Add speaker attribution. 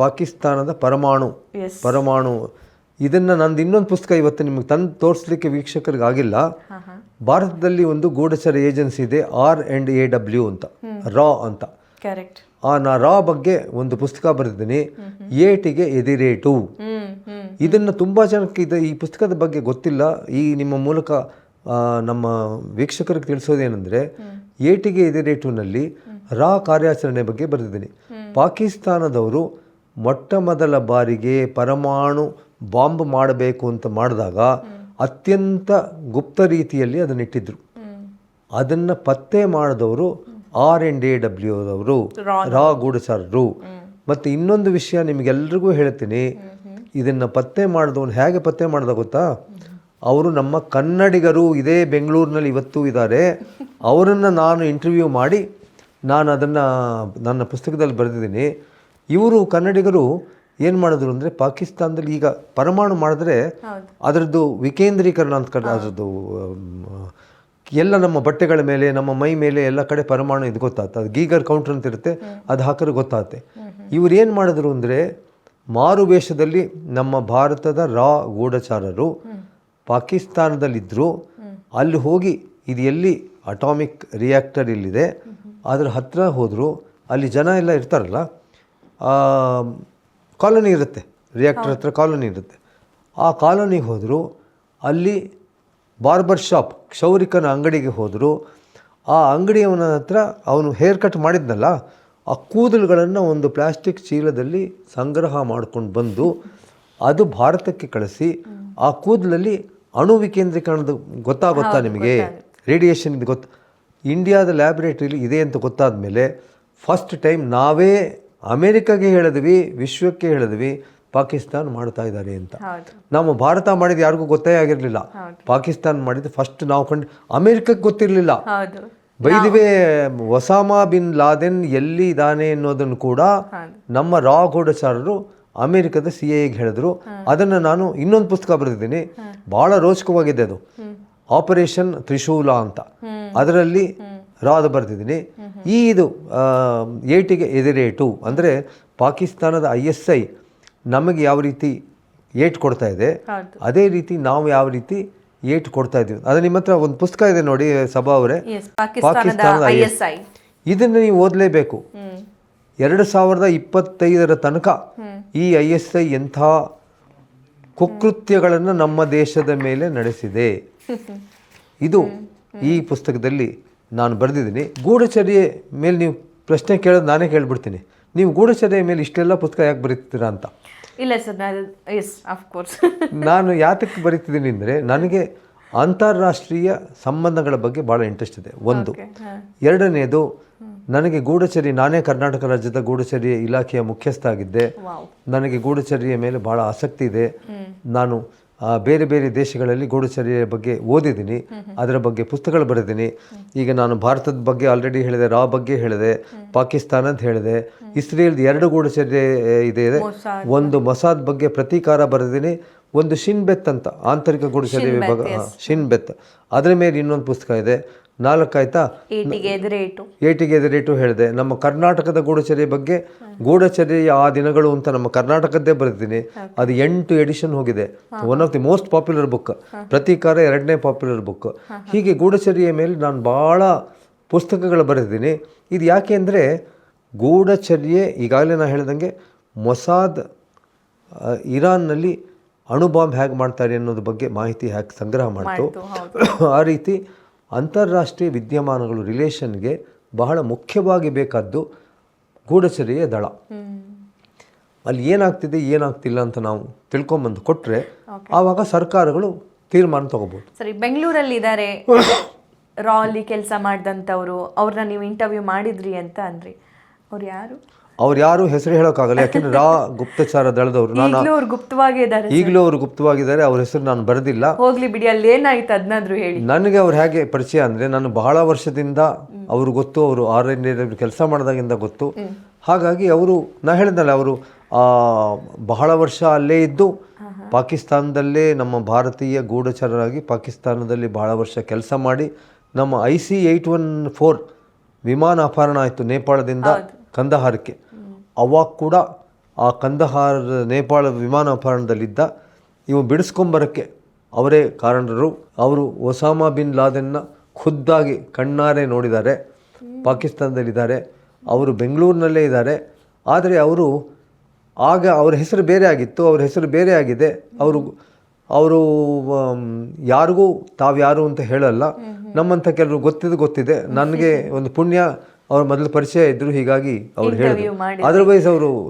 Speaker 1: ಪಾಕಿಸ್ತಾನದ ಪರಮಾಣು ಇದನ್ನು ನಂದು ಇನ್ನೊಂದು ಪುಸ್ತಕ ಇವತ್ತು ನಿಮಗೆ ತಂದು ತೋರಿಸ್ಲಿಕ್ಕೆ ವೀಕ್ಷಕರಿಗೆ ಆಗಿಲ್ಲ. ಭಾರತದಲ್ಲಿ ಒಂದು ಗೂಢಚರ ಏಜೆನ್ಸಿ ಇದೆ, RAW ಅಂತ, ರಾ ಅಂತ. ರಾ ಬಗ್ಗೆ ಒಂದು ಪುಸ್ತಕ ಬರೆದಿದ್ದೀನಿ, ಏಟಿಗೆ ಎದಿರೇಟು. ಇದನ್ನು ತುಂಬ ಜನಕ್ಕೆ ಈ ಪುಸ್ತಕದ ಬಗ್ಗೆ ಗೊತ್ತಿಲ್ಲ. ಈ ನಿಮ್ಮ ಮೂಲಕ ನಮ್ಮ ವೀಕ್ಷಕರಿಗೆ ತಿಳಿಸೋದೇನೆಂದರೆ, ಏಟಿಗೆ ಎದಿರೇಟುನಲ್ಲಿ ರಾ ಕಾರ್ಯಾಚರಣೆ ಬಗ್ಗೆ ಬರೆದಿದ್ದೀನಿ. ಪಾಕಿಸ್ತಾನದವರು ಮೊಟ್ಟ ಮೊದಲ ಬಾರಿಗೆ ಪರಮಾಣು ಬಾಂಬ್ ಮಾಡಬೇಕು ಅಂತ ಮಾಡಿದಾಗ ಅತ್ಯಂತ ಗುಪ್ತ ರೀತಿಯಲ್ಲಿ ಅದನ್ನಿಟ್ಟಿದ್ರು. ಅದನ್ನು ಪತ್ತೆ ಮಾಡಿದವರು RAW ದವರು, ರಾ ಗೂಢಚಾರರು. ಮತ್ತು ಇನ್ನೊಂದು ವಿಷಯ ನಿಮಗೆಲ್ರಿಗೂ ಹೇಳ್ತೀನಿ, ಇದನ್ನು ಪತ್ತೆ ಮಾಡಿದವನು ಹೇಗೆ ಪತ್ತೆ ಮಾಡ್ದ ಗೊತ್ತಾ? ಅವರು ನಮ್ಮ ಕನ್ನಡಿಗರು ಇದೇ ಬೆಂಗಳೂರಿನಲ್ಲಿ ಇವತ್ತು ಇದ್ದಾರೆ. ಅವರನ್ನು ನಾನು ಇಂಟರ್ವ್ಯೂ ಮಾಡಿ ನಾನು ಅದನ್ನು ನನ್ನ ಪುಸ್ತಕದಲ್ಲಿ ಬರೆದಿದ್ದೀನಿ. ಇವರು ಕನ್ನಡಿಗರು ಏನು ಮಾಡಿದ್ರು ಅಂದರೆ, ಪಾಕಿಸ್ತಾನದಲ್ಲಿ ಈಗ ಪರಮಾಣು ಮಾಡಿದ್ರೆ ಅದರದ್ದು ವಿಕೇಂದ್ರೀಕರಣ ಅಂತ ಅದರದ್ದು ಎಲ್ಲ ನಮ್ಮ ಬಟ್ಟೆಗಳ ಮೇಲೆ, ನಮ್ಮ ಮೈ ಮೇಲೆ ಎಲ್ಲ ಕಡೆ ಪರಮಾಣು ಇದು ಗೊತ್ತಾಗುತ್ತೆ. ಅದು ಗೀಗರ್ ಕೌಂಟರ್ ಅಂತ ಇರುತ್ತೆ, ಅದು ಹಾಕಿದ್ರೆ ಗೊತ್ತಾಗುತ್ತೆ. ಇವ್ರು ಏನು ಮಾಡಿದ್ರು ಅಂದರೆ, ಮಾರುವೇಷದಲ್ಲಿ ನಮ್ಮ ಭಾರತದ ರಾ ಗೂಢಚಾರರು ಪಾಕಿಸ್ತಾನದಲ್ಲಿದ್ದರು. ಅಲ್ಲಿ ಹೋಗಿ ಇದು ಎಲ್ಲಿ ಅಟಾಮಿಕ್ ರಿಯಾಕ್ಟರ್ ಇಲ್ಲಿದೆ ಅದರ ಹತ್ತಿರ ಹೋದರು. ಅಲ್ಲಿ ಜನ ಎಲ್ಲ ಇರ್ತಾರಲ್ಲ, ಕಾಲೋನಿ ಇರುತ್ತೆ, ರಿಯಾಕ್ಟರ್ ಹತ್ರ ಕಾಲೋನಿ ಇರುತ್ತೆ. ಆ ಕಾಲೋನಿಗೆ ಹೋದರು. ಅಲ್ಲಿ ಬಾರ್ಬರ್ ಶಾಪ್, ಕ್ಷೌರಿಕನ ಅಂಗಡಿಗೆ ಹೋದರು. ಆ ಅಂಗಡಿಯವನ ಹತ್ರ ಅವನು ಹೇರ್ ಕಟ್ ಮಾಡಿದ್ನಲ್ಲ, ಆ ಕೂದಲುಗಳನ್ನು ಒಂದು ಪ್ಲಾಸ್ಟಿಕ್ ಚೀಲದಲ್ಲಿ ಸಂಗ್ರಹ ಮಾಡ್ಕೊಂಡು ಬಂದು ಅದು ಭಾರತಕ್ಕೆ ಕಳಿಸಿ, ಆ ಕೂದಲಲ್ಲಿ ಅಣು ವಿಕೇಂದ್ರೀಕರಣದ ಗೊತ್ತಾ ನಿಮಗೆ, ರೇಡಿಯೇಷನ್ ಇದು ಗೊತ್ತು. ಇಂಡಿಯಾದ ಲ್ಯಾಬ್ರೇಟರಿಲಿ ಇದೆ ಅಂತ ಗೊತ್ತಾದ ಮೇಲೆ ಫಸ್ಟ್ ಟೈಮ್ ನಾವೇ ಅಮೇರಿಕಾಗೆ ಹೇಳಿದ್ವಿ, ವಿಶ್ವಕ್ಕೆ ಹೇಳಿದ್ವಿ ಪಾಕಿಸ್ತಾನ ಮಾಡ್ತಾ ಇದ್ದಾರೆ ಅಂತ. ನಮ್ಮ ಭಾರತ ಮಾಡಿದ್ದು ಯಾರಿಗೂ ಗೊತ್ತೇ ಆಗಿರಲಿಲ್ಲ. ಪಾಕಿಸ್ತಾನ ಮಾಡಿದ್ದು ಫಸ್ಟ್ ನಾವು ಕಂಡು, ಅಮೇರಿಕಕ್ಕೆ ಗೊತ್ತಿರಲಿಲ್ಲ. ಬೈದಿವೆ ಒಸಾಮಾ ಬಿನ್ ಲಾದೆನ್ ಎಲ್ಲಿ ಇದ್ದಾನೆ ಅನ್ನೋದನ್ನು ಕೂಡ ನಮ್ಮ ರಾ ಗೂಢಚಾರರು ಅಮೇರಿಕದ CIA ಹೇಳಿದ್ರು. ಅದನ್ನು ನಾನು ಇನ್ನೊಂದು ಪುಸ್ತಕ ಬರೆದಿದ್ದೀನಿ, ಭಾಳ ರೋಚಕವಾಗಿದೆ. ಅದು ಆಪರೇಷನ್ ತ್ರಿಶೂಲ ಅಂತ, ಅದರಲ್ಲಿ ರಾದ ಬರೆದಿದ್ದೀನಿ. ಇದು ಏಟಿಗೆ ಎದಿರೇಟು ಅಂದರೆ ಪಾಕಿಸ್ತಾನದ ISI ನಮಗೆ ಯಾವ ರೀತಿ ಏಟು ಕೊಡ್ತಾ ಇದೆ, ಅದೇ ರೀತಿ ನಾವು ಯಾವ ರೀತಿ ಏಟು ಕೊಡ್ತಾ ಇದ್ದೀವಿ. ಅದು ನಿಮ್ಮ ಹತ್ರ ಒಂದು ಪುಸ್ತಕ ಇದೆ ನೋಡಿ ಸಭಾ ಅವರೇ, ಪಾಕಿಸ್ತಾನದ ISI. ಇದನ್ನು ನೀವು ಓದಲೇಬೇಕು. 2025 ತನಕ ಈ ISI ಎಂಥ ಕುಕೃತ್ಯಗಳನ್ನು ನಮ್ಮ ದೇಶದ ಮೇಲೆ ನಡೆಸಿದೆ. ಇದು ಈ ಪುಸ್ತಕದಲ್ಲಿ ನಾನು ಬರೆದಿದ್ದೀನಿ. ಗೂಢಚರ್ಯೆ ಮೇಲೆ ನೀವು ಪ್ರಶ್ನೆ ಕೇಳೋದು ನಾನೇ ಕೇಳ್ಬಿಡ್ತೀನಿ, ನೀವು ಗೂಢಚರ್ಯೆ ಮೇಲೆ ಇಷ್ಟೆಲ್ಲ ಪುಸ್ತಕ ಯಾಕೆ ಬರೀತೀರಾ ಅಂತ.
Speaker 2: ಇಲ್ಲ ಸರ್, ಆಫ್ಕೋರ್ಸ್
Speaker 1: ನಾನು ಯಾತಕ್ಕೆ ಬರೀತಿದ್ದೀನಿ ಅಂದರೆ, ನನಗೆ ಅಂತಾರಾಷ್ಟ್ರೀಯ ಸಂಬಂಧಗಳ ಬಗ್ಗೆ ಭಾಳ ಇಂಟ್ರೆಸ್ಟ್ ಇದೆ ಒಂದು. ಎರಡನೇದು, ನನಗೆ ಗೂಢಚರ್ಯೆ, ನಾನೇ ಕರ್ನಾಟಕ ರಾಜ್ಯದ ಗೂಢಚರ್ಯೆ ಇಲಾಖೆಯ ಮುಖ್ಯಸ್ಥ ಆಗಿದ್ದೆ. ನನಗೆ ಗೂಢಚರ್ಯೆಯ ಮೇಲೆ ಭಾಳ ಆಸಕ್ತಿ ಇದೆ. ನಾನು ಬೇರೆ ಬೇರೆ ದೇಶಗಳಲ್ಲಿ ಗೂಢಚರ್ಯೆಯ ಬಗ್ಗೆ ಓದಿದ್ದೀನಿ, ಅದರ ಬಗ್ಗೆ ಪುಸ್ತಕಗಳು ಬರೆದಿದ್ದೀನಿ. ಈಗ ನಾನು ಭಾರತದ ಬಗ್ಗೆ ಆಲ್ರೆಡಿ ಹೇಳಿದೆ, ರಾ ಬಗ್ಗೆ ಹೇಳಿದೆ, ಪಾಕಿಸ್ತಾನದ ಹೇಳಿದೆ, ಇಸ್ರೇಲ್ದು 2 ಗೂಢಚರ್ಯೆ ಇದೆ. ಒಂದು ಮೊಸಾದ್ ಬಗ್ಗೆ ಪ್ರತೀಕಾರ ಬರೆದಿದ್ದೀನಿ, ಒಂದು ಶಿನ್ಬೆತ್ ಅಂತ ಆಂತರಿಕ ಗೂಢಚರ್ಯೆ ವಿಭಾಗ, ಶಿನ್ಬೆತ್, ಅದರ ಮೇಲೆ ಇನ್ನೊಂದು ಪುಸ್ತಕ ಇದೆ. 4 ಆಯ್ತಾ? ಏಟಿಗೆ ಎದಿರೇಟು ಹೇಳಿದೆ. ನಮ್ಮ ಕರ್ನಾಟಕದ ಗೂಢಚರ್ಯೆ ಬಗ್ಗೆ, ಗೂಢಚರ್ಯೆಯ ಆ ದಿನಗಳು ಅಂತ ನಮ್ಮ ಕರ್ನಾಟಕದ್ದೇ ಬರೆದಿದ್ದೀನಿ. ಅದು 8 ಎಡಿಷನ್ ಹೋಗಿದೆ. One of the most popular book. ಪ್ರತೀಕಾರ 2ನೇ ಪಾಪ್ಯುಲರ್ ಬುಕ್. ಹೀಗೆ ಗೂಢಚರ್ಯೆಯ ಮೇಲೆ ನಾನು ಭಾಳ ಪುಸ್ತಕಗಳು ಬರೆದಿದ್ದೀನಿ. ಇದು ಯಾಕೆ ಅಂದರೆ, ಗೂಢಚರ್ಯೆ ಈಗಾಗಲೇ ನಾನು ಹೇಳಿದಂಗೆ ಮೊಸಾದ್ ಇರಾನ್ನಲ್ಲಿ ಅಣುಬಾಂಬ್ ಹೇಗೆ ಮಾಡ್ತಾರೆ ಅನ್ನೋದ್ರ ಬಗ್ಗೆ ಮಾಹಿತಿ ಹೇಗೆ ಸಂಗ್ರಹ ಮಾಡ್ತು, ಆ ರೀತಿ ಅಂತಾರಾಷ್ಟ್ರೀಯ ವಿದ್ಯಮಾನಗಳು ರಿಲೇಷನ್ಗೆ ಬಹಳ ಮುಖ್ಯವಾಗಿ ಬೇಕಾದ್ದು ಗೂಢಚರ್ಯೆಯ ದಳ. ಅಲ್ಲಿ ಏನಾಗ್ತಿದೆ ಏನಾಗ್ತಿಲ್ಲ ಅಂತ ನಾವು ತಿಳ್ಕೊಂಬಂದು ಕೊಟ್ಟರೆ ಆವಾಗ ಸರ್ಕಾರಗಳು ತೀರ್ಮಾನ ತಗೋಬೋದು.
Speaker 2: ಸರಿ, ಬೆಂಗಳೂರಲ್ಲಿ ಇದ್ದಾರೆ, ರಾ ಅಲ್ಲಿ ಕೆಲಸ ಮಾಡಿದಂಥವ್ರು, ಅವ್ರನ್ನ ನೀವು ಇಂಟರ್ವ್ಯೂ ಮಾಡಿದ್ರಿ ಅಂತ ಅಂದ್ರಿ. ಅವ್ರು ಯಾರು ಹೆಸರು ಹೇಳೋಕ್ಕಾಗಲ್ಲ, ಯಾಕೆಂದ್ರೆ ರಾ ಗುಪ್ತಚಾರ ದಳದವರು. ಈಗಲೂ ಅವರು ಗುಪ್ತವಾಗಿದ್ದಾರೆ, ಅವ್ರ ಹೆಸರು ನಾನು ಬರೆದಿಲ್ಲ. ಹೋಗ್ಲಿ ಬಿಡಿ, ಅಲ್ಲಿ ಏನಾಯ್ತು ಅದನ್ನಾದ್ರೂ ಹೇಳಿ.
Speaker 1: ನನಗೆ ಅವ್ರು ಹೇಗೆ ಪರಿಚಯ ಅಂದರೆ, ನಾನು ಬಹಳ ವರ್ಷದಿಂದ ಅವರು ಗೊತ್ತು, ಅವರು RAW ಕೆಲಸ ಮಾಡಿದಾಗಿಂದ ಗೊತ್ತು. ಹಾಗಾಗಿ ಅವರು, ನಾ ಹೇಳಿದ್ನಲ್ಲ, ಅವರು ಬಹಳ ವರ್ಷ ಅಲ್ಲೇ ಇದ್ದು ಪಾಕಿಸ್ತಾನದಲ್ಲೇ ನಮ್ಮ ಭಾರತೀಯ ಗೂಢಚಾರರಾಗಿ ಪಾಕಿಸ್ತಾನದಲ್ಲಿ ಬಹಳ ವರ್ಷ ಕೆಲಸ ಮಾಡಿ, ನಮ್ಮ IC-814 ವಿಮಾನ ಅಪಹರಣ ಆಯಿತು ನೇಪಾಳದಿಂದ ಕಂದಹಾರಕ್ಕೆ, ಅವಾಗ ಕೂಡ ಆ ಕಂದಹಾರ್ ನೇಪಾಳ ವಿಮಾನ ಅಪಹರಣದಲ್ಲಿದ್ದ ಇವು ಬಿಡಿಸ್ಕೊಂಬರೋಕ್ಕೆ ಅವರೇ ಕಾರಣರು. ಅವರು ಒಸಾಮಾ ಬಿನ್ ಲಾದೆನ್ನ ಖುದ್ದಾಗಿ ಕಣ್ಣಾರೆ ನೋಡಿದ್ದಾರೆ. ಪಾಕಿಸ್ತಾನದಲ್ಲಿದ್ದಾರೆ, ಅವರು ಬೆಂಗಳೂರಿನಲ್ಲೇ ಇದ್ದಾರೆ. ಆದರೆ ಅವರು ಆಗ ಅವ್ರ ಹೆಸರು ಬೇರೆ ಆಗಿತ್ತು, ಅವ್ರ ಹೆಸರು ಬೇರೆ ಆಗಿದೆ. ಅವರು ಯಾರಿಗೂ ತಾವ್ಯಾರು ಅಂತ ಹೇಳಲ್ಲ. ನಮ್ಮಂಥ ಕೆಲವರು ಗೊತ್ತಿದೆ. ನನಗೆ ಒಂದು ಪುಣ್ಯ ಅವ್ರ ಮೊದಲು ಪರಿಚಯ ಇದ್ದರು, ಹೀಗಾಗಿ ಅವ್ರು ಹೇಳಿದ್ರು. ಅದರ್ವೈಸ್ ಅವರು